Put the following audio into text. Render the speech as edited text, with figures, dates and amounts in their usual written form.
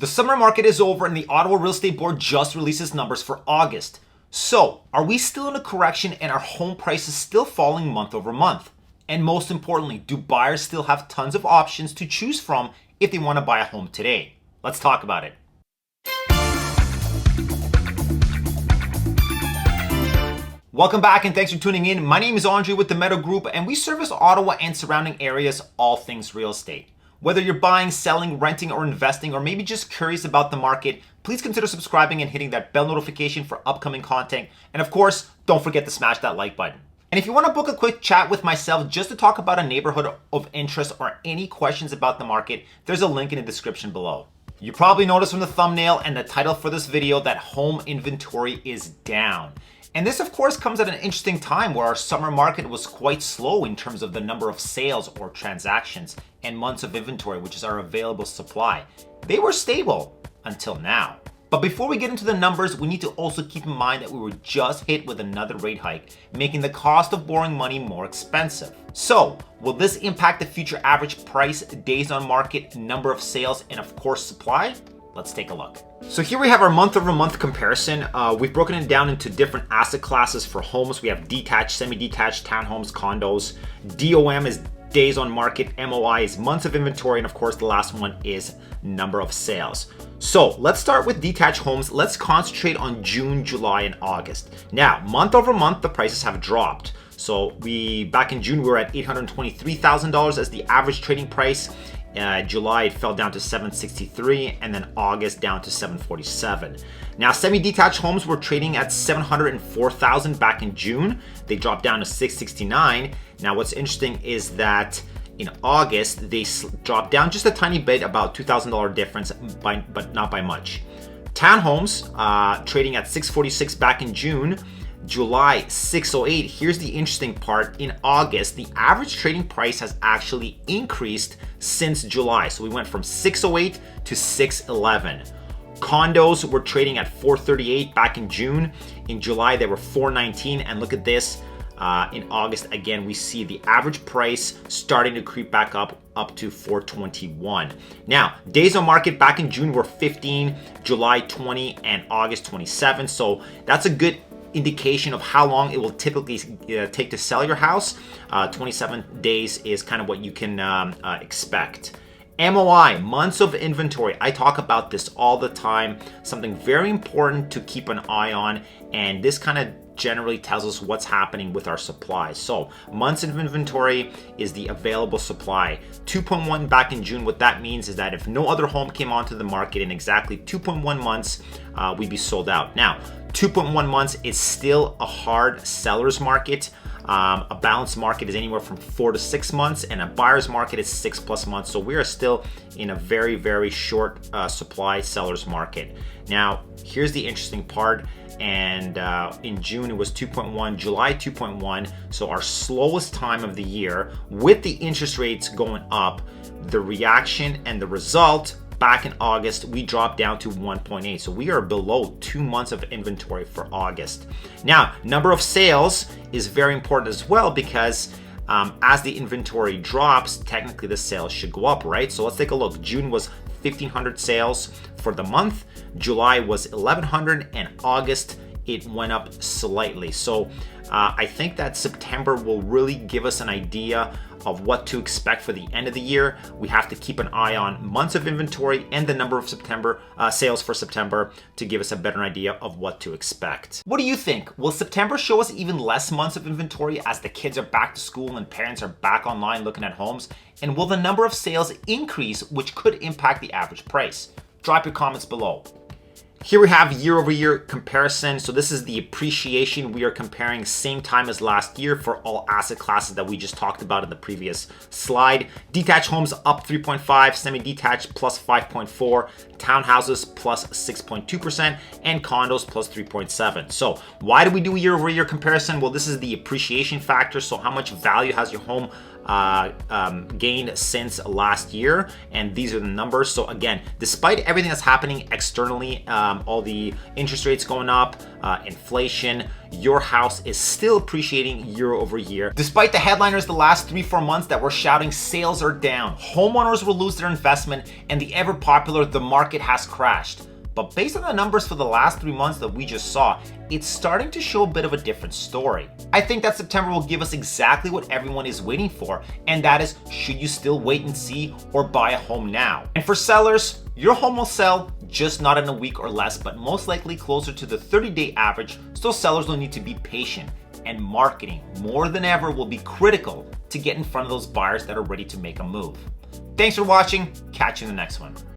The summer market is over and the Ottawa Real Estate Board just released its numbers for August. So, are we still in a correction and are home prices still falling month over month? And most importantly, do buyers still have tons of options to choose from if they want to buy a home today? Let's talk about it. Welcome back and thanks for tuning in. My name is Andrei with the Medow Group and we service Ottawa and surrounding areas, all things real estate. Whether you're buying, selling, renting, or investing, or maybe just curious about the market, please consider subscribing and hitting that bell notification for upcoming content. And of course, don't forget to smash that like button. And if you want to book a quick chat with myself just to talk about a neighborhood of interest or any questions about the market, there's a link in the description below. You probably noticed from the thumbnail and the title for this video that home inventory is down. And this of course comes at an interesting time where our summer market was quite slow in terms of the number of sales or transactions and months of inventory, which is our available supply. They were stable until now. But before we get into the numbers, we need to also keep in mind that we were just hit with another rate hike, making the cost of borrowing money more expensive. So, will this impact the future average price, days on market, number of sales, and of course supply? Let's take a look. So here we have our month over month comparison. We've broken it down into different asset classes for homes. We have detached, semi-detached, townhomes, condos. DOM is days on market, MOI is months of inventory, and of course the last one is number of sales. So let's start with detached homes. Let's concentrate on June, July, and August. Now, month over month, the prices have dropped. So back in June, we were at $823,000 as the average trading price. July it fell down to $763,000 and then August down to $747,000. Now semi-detached homes were trading at $704,000 back in June. They dropped down to $669,000. Now what's interesting is that in August they dropped down just a tiny bit, about $2,000 difference, but not by much. Townhomes trading at $646,000 back in June. July $608,000. Here's the interesting part. In August, the average trading price has actually increased since July. So we went from $608,000 to $611,000. Condos were trading at $438,000 back in June. In July, they were $419,000. And look at this. In August, again, we see the average price starting to creep back up to $421,000. Now, days on market back in June were 15, July 20, and August 27. So that's a good indication of how long it will typically take to sell your house. 27 days is kind of what you can expect. MOI, months of inventory. I talk about this all the time. Something very important to keep an eye on, and this kind of generally tells us what's happening with our supply. So months of inventory is the available supply. 2.1 back in June. What that means is that if no other home came onto the market in exactly 2.1 months, we'd be sold out. Now, 2.1 months is still a hard seller's market. A balanced market is anywhere from 4 to 6 months, and a buyer's market is 6+ months. So we are still in a very, very short supply seller's market. Now, here's the interesting part. And in June it was 2.1, July 2.1. So our slowest time of the year, with the interest rates going up, the reaction and the result back in August, we dropped down to 1.8. So we are below 2 months of inventory for August. Now, number of sales is very important as well, because as the inventory drops, technically the sales should go up, right? So let's take a look. June was 1,500 sales for the month. July was 1,100, and August it went up slightly. So I think that September will really give us an idea of what to expect for the end of the year. We have to keep an eye on months of inventory and the number of September sales for September to give us a better idea of what to expect. What do you think? Will September show us even less months of inventory as the kids are back to school and parents are back online looking at homes? And will the number of sales increase, which could impact the average price? Drop your comments below. Here we have year-over-year comparison. So this is the appreciation. We are comparing same time as last year for all asset classes that we just talked about in the previous slide. Detached homes up 3.5, semi-detached plus 5.4, townhouses plus 6.2%, and condos plus 3.7. So why do we do a year-over-year comparison? Well, this is the appreciation factor. So how much value has your home gained since last year, and these are the numbers. So again, despite everything that's happening externally, all the interest rates going up, inflation, your house is still appreciating year over year. Despite the headliners the last 3-4 months that were shouting sales are down, homeowners will lose their investment, and the ever popular the market has crashed. But based on the numbers for the last 3 months that we just saw, it's starting to show a bit of a different story. I think that September will give us exactly what everyone is waiting for, and that is, should you still wait and see or buy a home now? And for sellers, your home will sell, just not in a week or less, but most likely closer to the 30-day average, so sellers will need to be patient. And marketing, more than ever, will be critical to get in front of those buyers that are ready to make a move. Thanks for watching. Catch you in the next one.